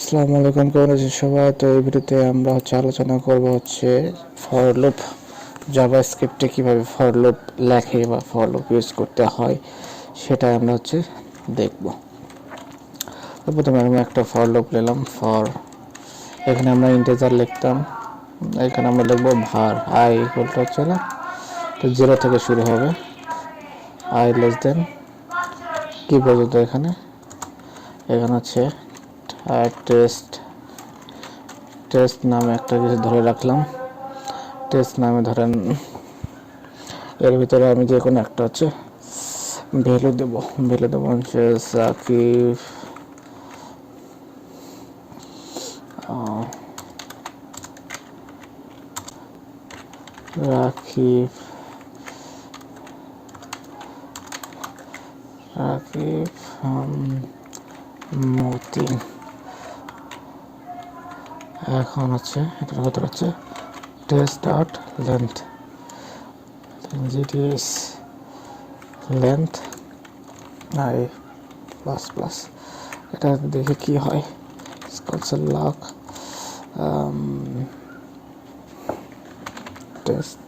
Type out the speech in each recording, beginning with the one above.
আসসালামু আলাইকুম, কেমন আছেন সবাই? তো এই ভিডিওতে আমরা আলোচনা করব ফর লুপ জাভাস্ক্রিপ্টে কিভাবে ফর লুপ লেখে বা ফর লুপ ইউজ করতে হয় সেটা আমরা দেখব। তো প্রথমে আমি একটা ফর লুপ নিলাম। এখানে আমরা ইন্টিজার লিখতাম, এখানে আমরা লিখবো var i ইকুয়াল টু তো 0 থেকে শুরু হবে, i লেস দেন কি পর্যন্ত। এখানে টেস্ট নামে একটা কিছু ধরে রাখলাম। টেস্ট নামে ধরেন এর ভিতরে আমি যে কোনো একটা ভ্যালু দেব সাকিব রাকিব রাকিব মতিন। এখন এটার ভিতরে test dot length, gts length I plus plus. এটা দেখে কি হয়, লক টেস্ট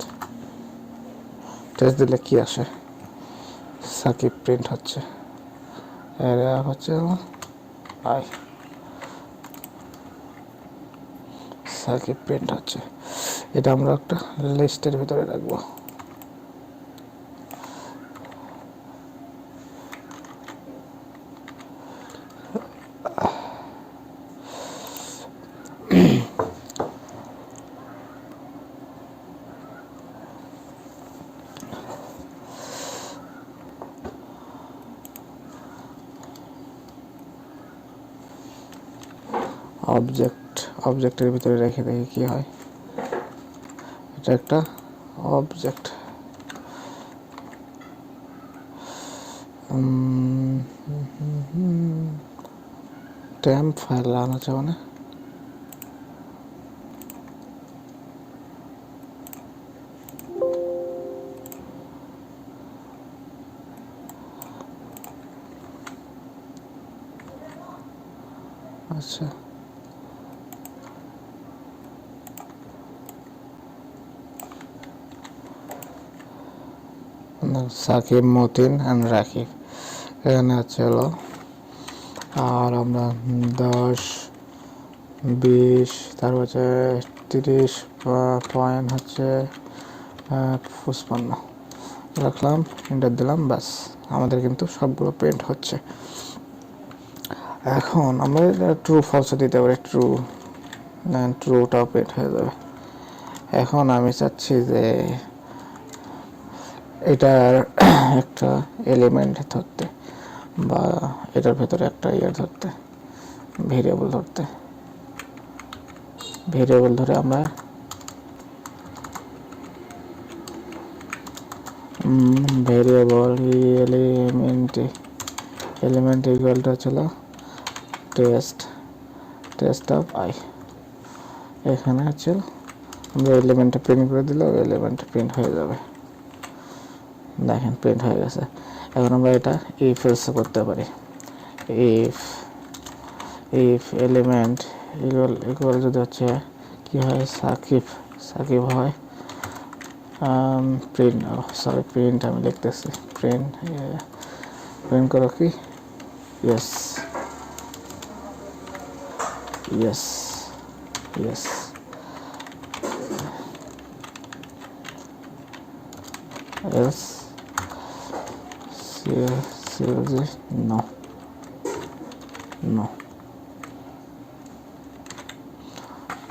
দিলে কি আসে, সাকিব প্রিন্ট হচ্ছে, এরা আই সাকিব প্রিন্ট হচ্ছে। এটা আমরা একটা লিস্টের ভিতরে রাখবো। অবজেক্টের ভিতরে রেখে দেখি কি হয়। এটা একটা অবজেক্ট, টেম্প ফাইল লাগানো যাবে না। আচ্ছা, সাকিব মতিন অ্যান্ড রাকিব এখানে আর আমরা 10 20 তারপর 30 পয়েন্ট 55 রাখলাম, এন্টার দিলাম, ব্যাস আমাদের কিন্তু সবগুলো প্রিন্ট হচ্ছে। এখন আমরা ট্রু ফলস দিতে পারি, ট্রুটাও প্রিন্ট হয়ে যাবে। এখন আমি চাচ্ছি যে এটার একটা এলিমেন্ট ধরতে বা এটার ভেতরে একটা ধরতে, ভেরিয়েবল ধরে আমরা variable element equal to test of I. এখানে আমরা এলিমেন্টটা প্রিন্ট করে দিলে এলিমেন্ট প্রিন্ট হয়ে যাবে। দেখেন প্রিন্ট হয়ে গেছে। এখন আমরা এটা ইফ এলস করতে পারি। ইফ এলিমেন্ট ইকুয়াল যদি কি হয়, সাকিব হয়, প্রিন্ট আমি লিখতেছি, প্রিন্ট করো কি, ইয়েস else no।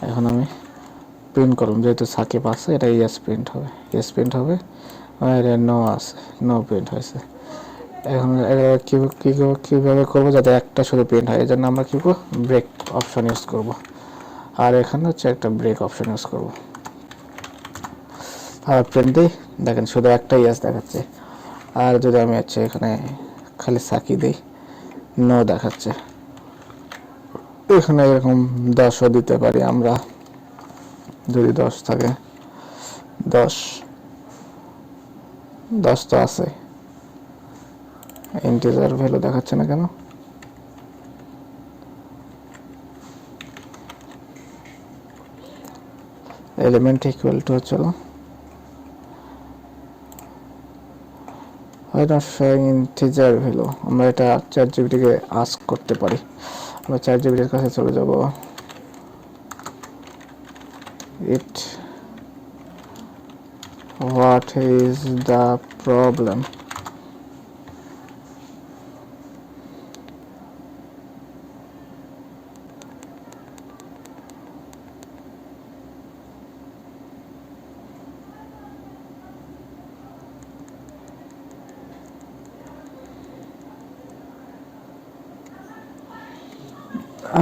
এখন আমি প্রিন্ট করলাম, যেহেতু সাকিব আছে এটা ইয়েস প্রিন্ট হবে, আর নো আছে, নো প্রিন্ট হয়েছে। এখন কীভাবে করবো যাতে একটা শুধু প্রিন্ট হয়, এই জন্য আমরা কী করবো, ব্রেক অপশন ইউজ করব। আর এখানে একটা ব্রেক অপশন ইউজ করব। আর প্রিন্ট দিই, দেখেন শুধু একটা ইয়েস দেখাচ্ছে। আর যদি আমি এখানে খালি সাকি দিই, নো দেখাচ্ছে। এখানে এরকম 10ও দিতে পারি আমরা, যদি 10 থাকে, 10 তো আছে, ইন্টিজার ভ্যালু দেখাচ্ছে না কেন? এলিমেন্ট ইকুয়াল টু হচ্ছিল হয় না শোয়িং ইন্টিজার ভ্যালু। আমরা এটা চ্যাট জিপিটিকে আস্ক করতে পারি। আমরা চ্যাট জিপিটির কাছে চলে যাব। It what is the problem.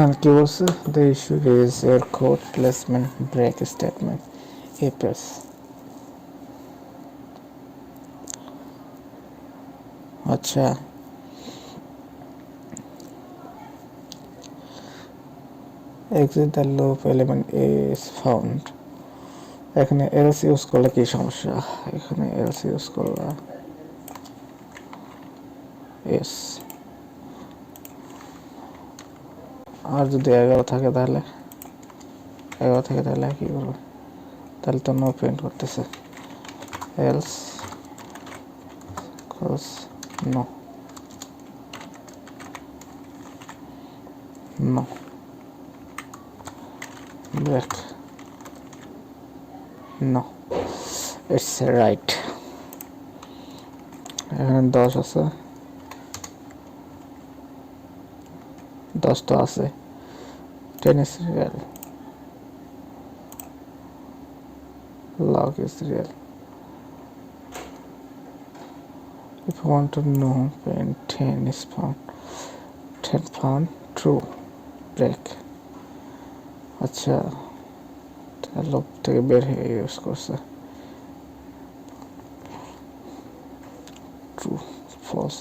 And কি বলছে, the issue is your code placement break statement apes। আচ্ছা, exit the loop element is found। এখানে else ইউজ করলে কি সমস্যা? এখানে else ইউজ করলে yes, আর যদি 11 থাকে তাহলে 11 থাকে তাহলে কি করবে? তাহলে তো নো প্রিন্ট করতেছে। else cause no no break no it's right। এখানে 10 আছে, 10 তো আছে, 10 is real, log is real। if you want to know when 10 is found, 10 found true break। আচ্ছা, লুপ থেকে বের হয়ে ইউজ করছে ট্রু ফলস।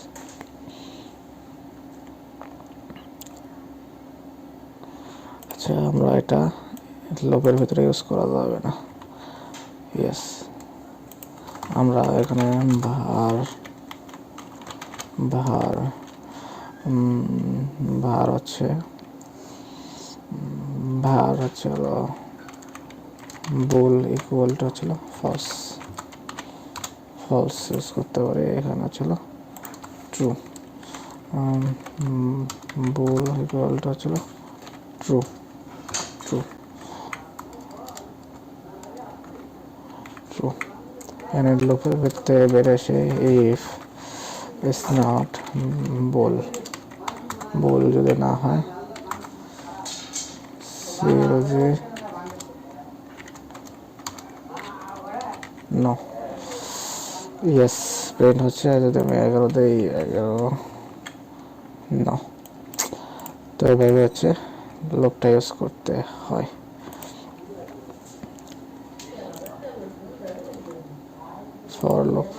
আচ্ছা, আমরা এটা লুপের ভিতরে ইউজ করা যাবে না। ইয়েস, আমরা এখানে ভার ভার ভার হচ্ছে হলো বুল ইকুয়াল টু হচ্ছিল ফলস ইউজ করতে পারি। এখানে হচ্ছিল ট্রু, বুল ইকুয়াল টু হচ্ছিল ট্রু ট্রু ট্রু। এখানে লুপের ভিতরে বের এসে ইফ ইটস নট বুল যদি না হয় সিএলজি নো ইয়েস প্রিন্ট হচ্ছে। যদি আমি 11 দিই 11 নো। তো এইভাবে হচ্ছে লুপটা ইউজ করতে হয়। ফর লুপ,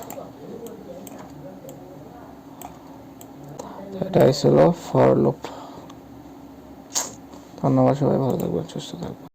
এটাই ছিল ফর লুপ। ধন্যবাদ সবাই, ভালো থাকবেন, সুস্থ থাকবেন।